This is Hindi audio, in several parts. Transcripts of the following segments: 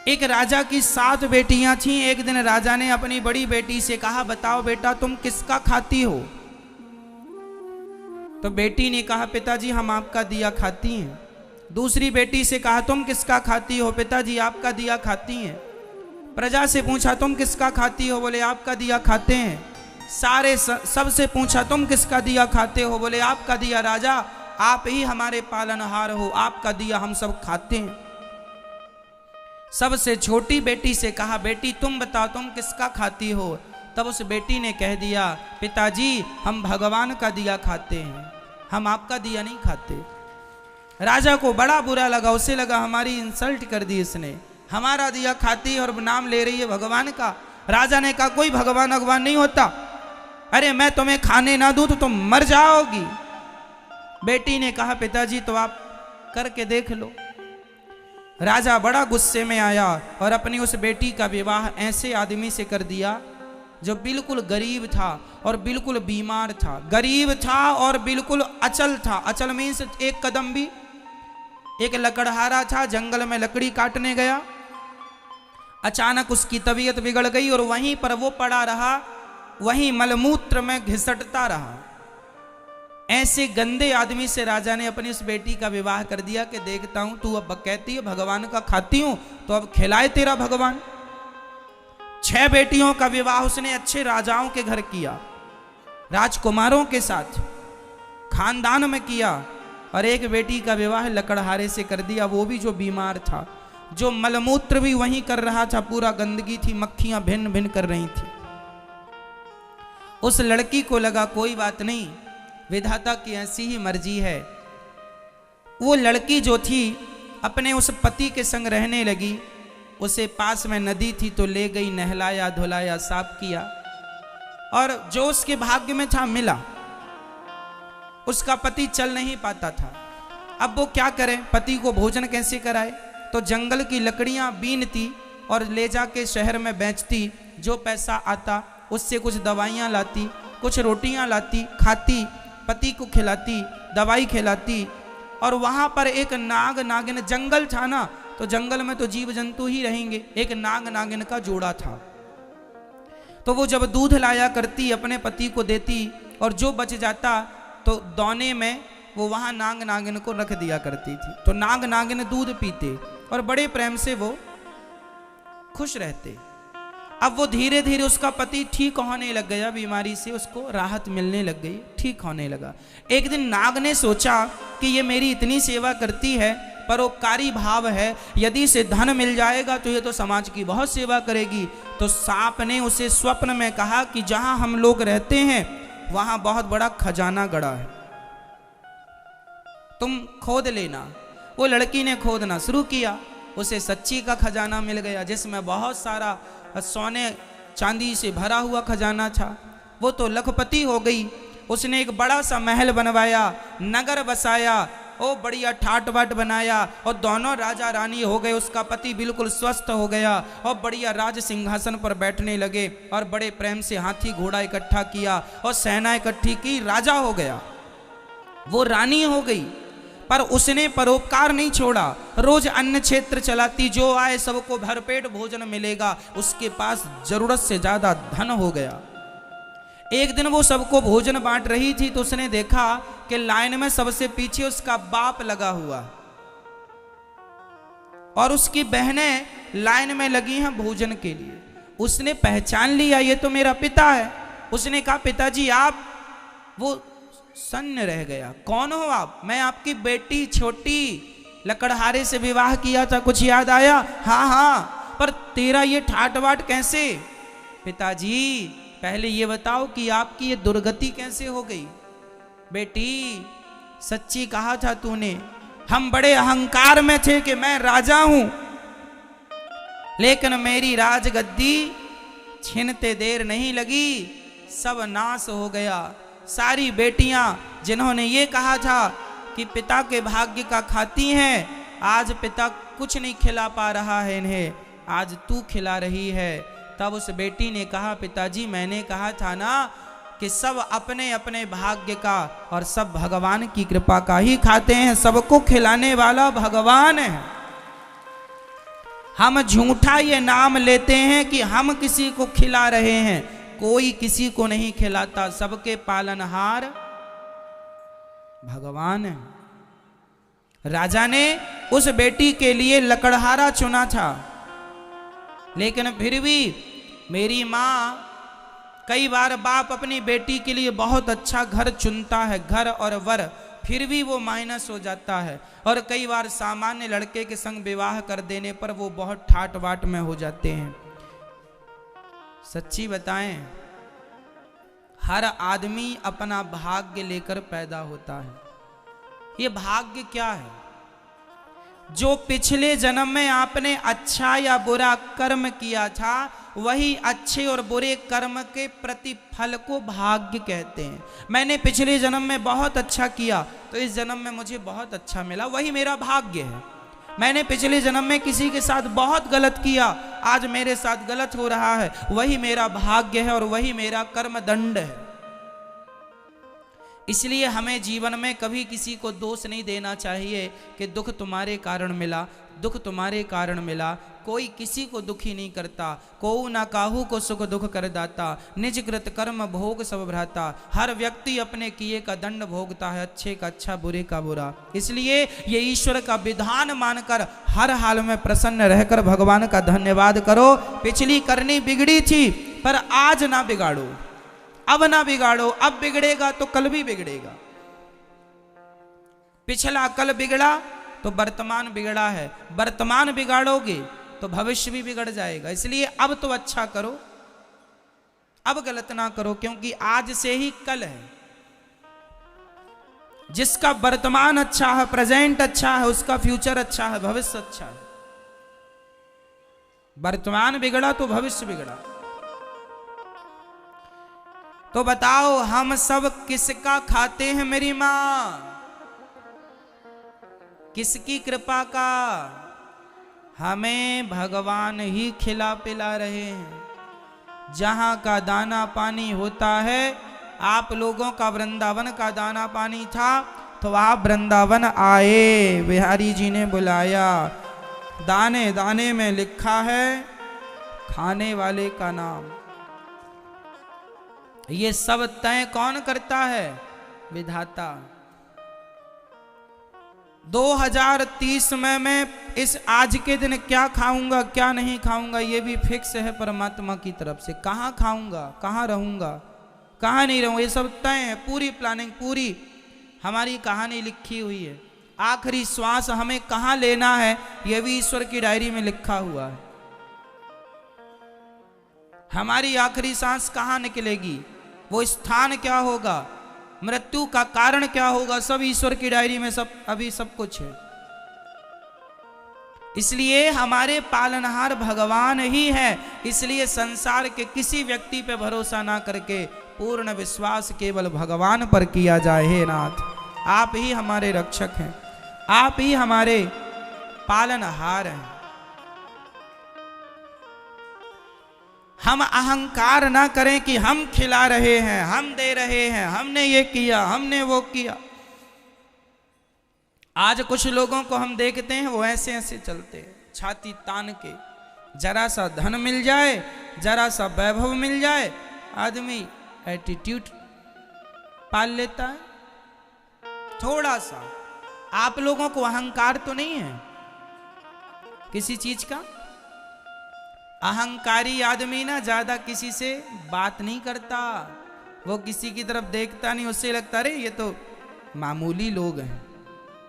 एक राजा की 7 बेटियां थीं। एक दिन राजा ने अपनी बड़ी बेटी से कहा, बताओ बेटा तुम किसका खाती हो? तो बेटी ने कहा, पिताजी हम आपका दिया खाती हैं। दूसरी बेटी से कहा, तुम किसका खाती हो? पिताजी आपका दिया खाती हैं। प्रजा से पूछा, तुम किसका खाती हो? बोले आपका दिया खाते हैं। सारे सबसे पूछा, तुम किसका दिया खाते हो? बोले आपका दिया। राजा आप ही हमारे पालनहार हो, आपका दिया हम सब खाते हैं। सबसे छोटी बेटी से कहा, बेटी तुम बताओ तुम किसका खाती हो? तब उस बेटी ने कह दिया, पिताजी हम भगवान का दिया खाते हैं, हम आपका दिया नहीं खाते। राजा को बड़ा बुरा लगा, उसे लगा हमारी इंसल्ट कर दी इसने, हमारा दिया खाती है और नाम ले रही है भगवान का। राजा ने कहा, कोई भगवान भगवान नहीं होता, अरे मैं तुम्हें खाने ना दूं तो तुम मर जाओगी। बेटी ने कहा, पिताजी तो आप करके देख लो। राजा बड़ा गुस्से में आया और अपनी उस बेटी का विवाह ऐसे आदमी से कर दिया जो बिल्कुल गरीब था और बिल्कुल बीमार था। गरीब था और बिल्कुल अचल था। अचल मीन्स एक कदम भी। एक लकड़हारा था, जंगल में लकड़ी काटने गया, अचानक उसकी तबीयत बिगड़ गई और वहीं पर वो पड़ा रहा, वहीं मलमूत्र में घिसटता रहा। ऐसे गंदे आदमी से राजा ने अपनी उस बेटी का विवाह कर दिया कि देखता हूं तू अब कहती है भगवान का खाती हूं तो अब खिलाए तेरा भगवान। 6 बेटियों का विवाह उसने अच्छे राजाओं के घर किया, राजकुमारों के साथ खानदान में किया, और एक बेटी का विवाह लकड़हारे से कर दिया, वो भी जो बीमार था, जो मलमूत्र भी वहीं कर रहा था, पूरा गंदगी थी, मक्खियां भिन्न भिन्न कर रही थी। उस लड़की को लगा कोई बात नहीं, विधाता की ऐसी ही मर्जी है। वो लड़की जो थी अपने उस पति के संग रहने लगी। उसे पास में नदी थी तो ले गई, नहलाया धुलाया साफ किया, और जो उसके भाग्य में था मिला। उसका पति चल नहीं पाता था, अब वो क्या करे, पति को भोजन कैसे कराए? तो जंगल की लकड़ियां बीनती और ले जाके शहर में बेचती, जो पैसा आता उससे कुछ दवाइयां लाती, कुछ रोटियां लाती, खाती, पति को खिलाती, दवाई खिलाती। और वहां पर एक नाग नागिन, जंगल था ना तो जंगल में तो जीव जंतु ही रहेंगे, एक नाग नागिन का जोड़ा था। तो वो जब दूध लाया करती अपने पति को देती, और जो बच जाता तो दौने में वो वहां नाग नागिन को रख दिया करती थी। तो नाग नागिन दूध पीते और बड़े प्रेम से वो खुश रहते। अब वो धीरे धीरे उसका पति ठीक होने लग गया, बीमारी से उसको राहत मिलने लग गई, ठीक होने लगा। एक दिन नाग ने सोचा कि ये मेरी इतनी सेवा करती है, परोपकारी भाव है, यदि इसे धन मिल जाएगा तो ये तो समाज की बहुत सेवा करेगी। तो सांप ने उसे स्वप्न में कहा कि जहां हम लोग रहते हैं वहां बहुत बड़ा खजाना गड़ा है, तुम खोद लेना। वो लड़की ने खोदना शुरू किया, उसे सच्ची का खजाना मिल गया, जिसमें बहुत सारा सोने चांदी से भरा हुआ खजाना था। वो तो लखपति हो गई। उसने एक बड़ा सा महल बनवाया, नगर बसाया, ओ बढ़िया ठाट बाट बनाया, और दोनों राजा रानी हो गए। उसका पति बिल्कुल स्वस्थ हो गया और बढ़िया राज सिंहासन पर बैठने लगे, और बड़े प्रेम से हाथी घोड़ा इकट्ठा किया और सेना इकट्ठी की, राजा हो गया। वो रानी हो गई, पर उसने परोपकार नहीं छोड़ा। रोज अन्न क्षेत्र चलाती, जो आए सबको भरपेट भोजन मिलेगा। उसके पास जरूरत से ज्यादा धन हो गया। एक दिन वो सबको भोजन बांट रही थी तो उसने देखा कि लाइन में सबसे पीछे उसका बाप लगा हुआ और उसकी बहनें लाइन में लगी हैं भोजन के लिए। उसने पहचान लिया, ये तो मेरा पिता है। उसने कहा, पिताजी आप? वो सन्न रह गया, कौन हो आप? मैं आपकी बेटी छोटी, लकड़हारे से विवाह किया था, कुछ याद आया? हाँ हाँ, पर तेरा ये ठाट बाट कैसे? पिताजी पहले ये बताओ कि आपकी ये दुर्गति कैसे हो गई? बेटी सच्ची कहा था तूने, हम बड़े अहंकार में थे कि मैं राजा हूं, लेकिन मेरी राजगद्दी छीनते देर नहीं लगी, सब नाश हो गया। सारी बेटियां जिन्होंने ये कहा था कि पिता के भाग्य का खाती हैं, आज पिता कुछ नहीं खिला पा रहा है इन्हें, आज तू खिला रही है। तब उस बेटी ने कहा, पिताजी मैंने कहा था ना कि सब अपने अपने भाग्य का और सब भगवान की कृपा का ही खाते हैं, सबको खिलाने वाला भगवान है। हम झूठा ये नाम लेते हैं कि हम किसी को खिला रहे हैं, कोई किसी को नहीं खिलाता, सबके पालनहार भगवान है। राजा ने उस बेटी के लिए लकड़हारा चुना था, लेकिन फिर भी मेरी माँ, कई बार बाप अपनी बेटी के लिए बहुत अच्छा घर चुनता है, घर और वर, फिर भी वो माइनस हो जाता है, और कई बार सामान्य लड़के के संग विवाह कर देने पर वो बहुत ठाट बाट में हो जाते हैं। सच्ची बताएं, हर आदमी अपना भाग्य लेकर पैदा होता है। ये भाग्य क्या है? जो पिछले जन्म में आपने अच्छा या बुरा कर्म किया था, वही अच्छे और बुरे कर्म के प्रतिफल को भाग्य कहते हैं। मैंने पिछले जन्म में बहुत अच्छा किया तो इस जन्म में मुझे बहुत अच्छा मिला, वही मेरा भाग्य है। मैंने पिछले जन्म में किसी के साथ बहुत गलत किया, आज मेरे साथ गलत हो रहा है, वही मेरा भाग्य है और वही मेरा कर्म दंड है। इसलिए हमें जीवन में कभी किसी को दोष नहीं देना चाहिए कि दुख तुम्हारे कारण मिला, दुख तुम्हारे कारण मिला। कोई किसी को दुखी नहीं करता, कोऊ ना काहू को सुख दुख कर दाता, निज कृत कर्म भोग सब भ्राता। हर व्यक्ति अपने किए का दंड भोगता है, अच्छे का अच्छा, बुरे का बुरा। इसलिए ये ईश्वर का विधान मानकर हर हाल में प्रसन्न रहकर भगवान का धन्यवाद करो। पिछली करनी बिगड़ी थी पर आज ना बिगाड़ो, अब ना बिगाड़ो, अब बिगड़ेगा तो कल भी बिगड़ेगा। पिछला कल बिगड़ा तो वर्तमान बिगड़ा है, वर्तमान बिगाड़ोगे तो भविष्य भी बिगड़ जाएगा। इसलिए अब तो अच्छा करो, अब गलत ना करो, क्योंकि आज से ही कल है। जिसका वर्तमान अच्छा है, प्रेजेंट अच्छा है, उसका फ्यूचर अच्छा है, भविष्य अच्छा है। वर्तमान बिगड़ा तो भविष्य बिगड़ा। तो बताओ हम सब किसका खाते हैं मेरी मां? किसकी कृपा का? हमें भगवान ही खिला पिला रहे हैं। जहां का दाना पानी होता है, आप लोगों का वृंदावन का दाना पानी था तो आप वृंदावन आए, बिहारी जी ने बुलाया। दाने दाने में लिखा है खाने वाले का नाम। ये सब तय कौन करता है? विधाता। 2030 में मैं इस आज के दिन क्या खाऊंगा क्या नहीं खाऊंगा, ये भी फिक्स है परमात्मा की तरफ से। कहाँ खाऊंगा, कहाँ रहूंगा, कहाँ नहीं रहूंगा, ये सब तय है। पूरी प्लानिंग, पूरी हमारी कहानी लिखी हुई है। आखिरी श्वास हमें कहाँ लेना है, यह भी ईश्वर की डायरी में लिखा हुआ है। हमारी आखिरी सांस कहाँ निकलेगी, वो स्थान क्या होगा, मृत्यु का कारण क्या होगा, सब ईश्वर की डायरी में अभी सब कुछ है। इसलिए हमारे पालनहार भगवान ही है। इसलिए संसार के किसी व्यक्ति पे भरोसा ना करके पूर्ण विश्वास केवल भगवान पर किया जाए। हे नाथ, आप ही हमारे रक्षक हैं, आप ही हमारे पालनहार हैं। हम अहंकार ना करें कि हम खिला रहे हैं, हम दे रहे हैं, हमने ये किया, हमने वो किया। आज कुछ लोगों को हम देखते हैं, वो ऐसे ऐसे चलते हैं, छाती तान के। जरा सा धन मिल जाए, जरा सा वैभव मिल जाए, आदमी एटीट्यूड पाल लेता है। थोड़ा सा आप लोगों को अहंकार तो नहीं है किसी चीज का? अहंकारी आदमी ना ज्यादा किसी से बात नहीं करता, वो किसी की तरफ देखता नहीं, उससे लगता अरे ये तो मामूली लोग हैं,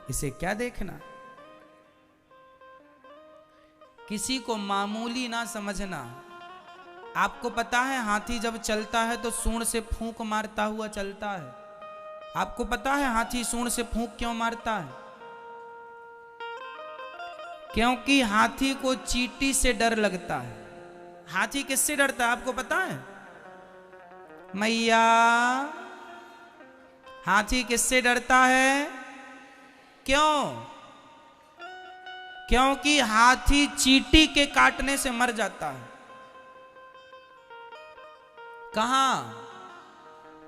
इसे क्या देखना। किसी को मामूली ना समझना। आपको पता है हाथी जब चलता है तो सूंड से फूंक मारता हुआ चलता है। आपको पता है हाथी सूंड से फूंक क्यों मारता है? क्योंकि हाथी को चींटी से डर लगता है। हाथी किससे डरता है आपको पता है? मैया, हाथी किससे डरता है? क्यों? क्योंकि हाथी चींटी के काटने से मर जाता है। कहां?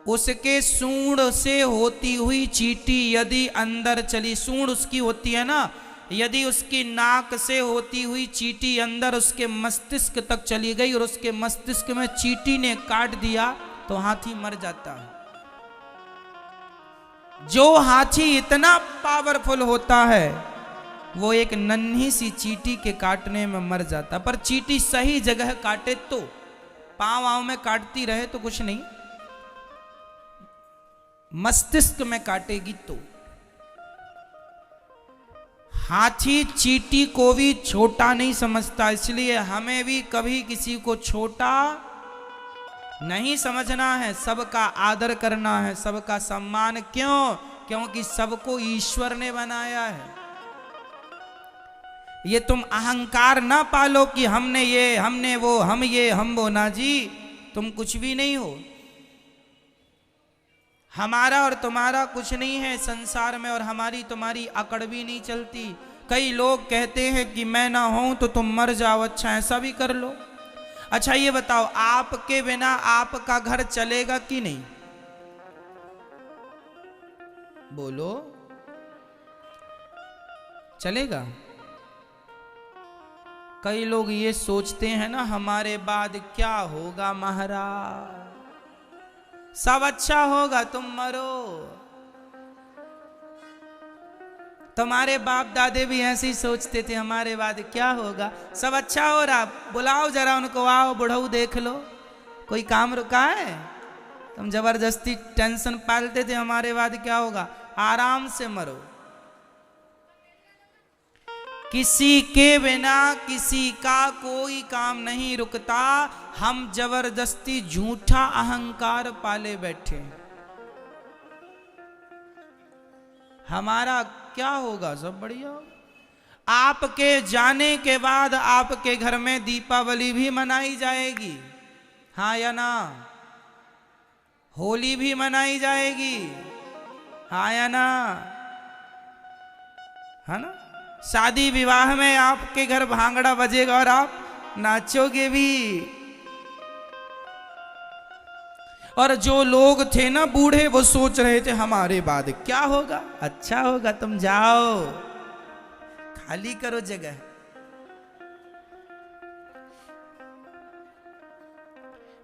उसके सूंड से होती हुई चींटी यदि अंदर चली, सूंड उसकी होती है ना, यदि उसकी नाक से होती हुई चींटी अंदर उसके मस्तिष्क तक चली गई और उसके मस्तिष्क में चींटी ने काट दिया तो हाथी मर जाता है। जो हाथी इतना पावरफुल होता है वो एक नन्ही सी चींटी के काटने में मर जाता। पर चींटी सही जगह काटे तो, पांव आंव में काटती रहे तो कुछ नहीं, मस्तिष्क में काटेगी तो। हाथी चींटी को भी छोटा नहीं समझता, इसलिए हमें भी कभी किसी को छोटा नहीं समझना है, सबका आदर करना है, सबका सम्मान। क्यों? क्योंकि सबको ईश्वर ने बनाया है। ये तुम अहंकार ना पालो कि हमने ये, हमने वो, हम ये, हम वो। ना जी, तुम कुछ भी नहीं हो। हमारा और तुम्हारा कुछ नहीं है संसार में, और हमारी तुम्हारी अकड़ भी नहीं चलती। कई लोग कहते हैं कि मैं ना हूं तो तुम मर जाओ। अच्छा, ऐसा भी कर लो। अच्छा ये बताओ, आपके बिना आपका घर चलेगा कि नहीं? बोलो, चलेगा? कई लोग ये सोचते हैं ना, हमारे बाद क्या होगा महाराज, सब अच्छा होगा, तुम मरो। तुम्हारे बाप दादे भी ऐसे ही सोचते थे, हमारे बाद क्या होगा, सब अच्छा हो रहा। बुलाओ जरा उनको, आओ बुढ़ऊ देख लो, कोई काम रुका है? तुम जबरदस्ती टेंशन पालते थे, हमारे बाद क्या होगा। आराम से मरो। किसी के बिना किसी का कोई काम नहीं रुकता। हम जबरदस्ती झूठा अहंकार पाले बैठे। हमारा क्या होगा, सब बढ़िया। आपके जाने के बाद आपके घर में दीपावली भी मनाई जाएगी, हाँ या ना? होली भी मनाई जाएगी, हाँ या ना? है ना? शादी विवाह में आपके घर भांगड़ा बजेगा और आप नाचोगे भी। और जो लोग थे ना बूढ़े, वो सोच रहे थे हमारे बाद क्या होगा। अच्छा होगा, तुम जाओ, खाली करो जगह।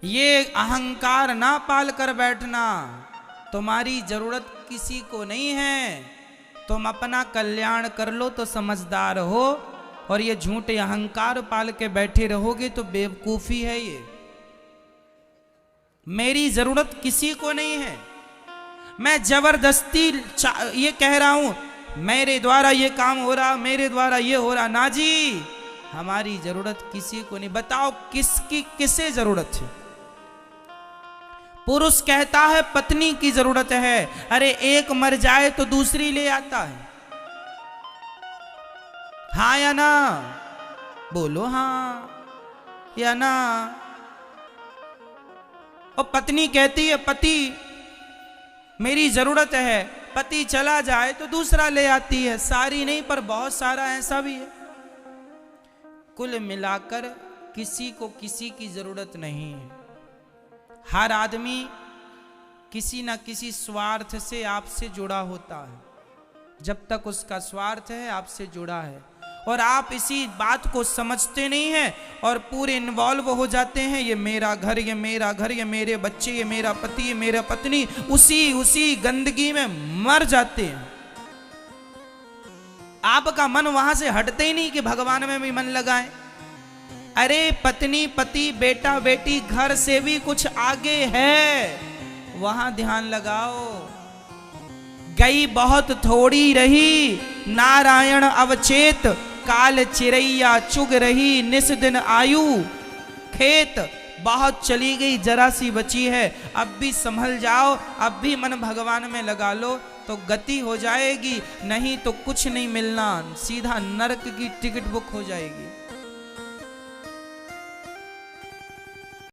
ये अहंकार ना पाल कर बैठना। तुम्हारी जरूरत किसी को नहीं है, तुम अपना कल्याण कर लो तो समझदार हो। और ये झूठे अहंकार पाल के बैठे रहोगे तो बेवकूफी है। ये मेरी जरूरत किसी को नहीं है, मैं जबरदस्ती ये कह रहा हूं मेरे द्वारा ये काम हो रहा, मेरे द्वारा ये हो रहा। ना जी, हमारी जरूरत किसी को नहीं। बताओ किसकी किसे जरूरत है? पुरुष कहता है पत्नी की जरूरत है। अरे एक मर जाए तो दूसरी ले आता है, हाँ या ना? बोलो हाँ या ना? और पत्नी कहती है पति मेरी जरूरत है, पति चला जाए तो दूसरा ले आती है। सारी नहीं पर बहुत सारा ऐसा भी है। कुल मिलाकर किसी को किसी की जरूरत नहीं है। हर आदमी किसी न किसी स्वार्थ से आपसे जुड़ा होता है। जब तक उसका स्वार्थ है आपसे जुड़ा है, और आप इसी बात को समझते नहीं हैं और पूरे इन्वॉल्व हो जाते हैं। ये मेरा घर, ये मेरा घर, ये मेरे बच्चे, ये मेरा पति, ये मेरा पत्नी, उसी गंदगी में मर जाते हैं। आपका मन वहां से हटते ही नहीं कि भगवान में भी मन लगाएं। अरे पत्नी पति, बेटा बेटी, घर से भी कुछ आगे है, वहां ध्यान लगाओ। गई बहुत थोड़ी रही, नारायण अवचेत, काल चिरैया चुग रही, निस दिन आयु खेत। बहुत चली गई, जरा सी बची है, अब भी संभल जाओ, अब भी मन भगवान में लगा लो तो गति हो जाएगी। नहीं तो कुछ नहीं मिलना, सीधा नरक की टिकट बुक हो जाएगी।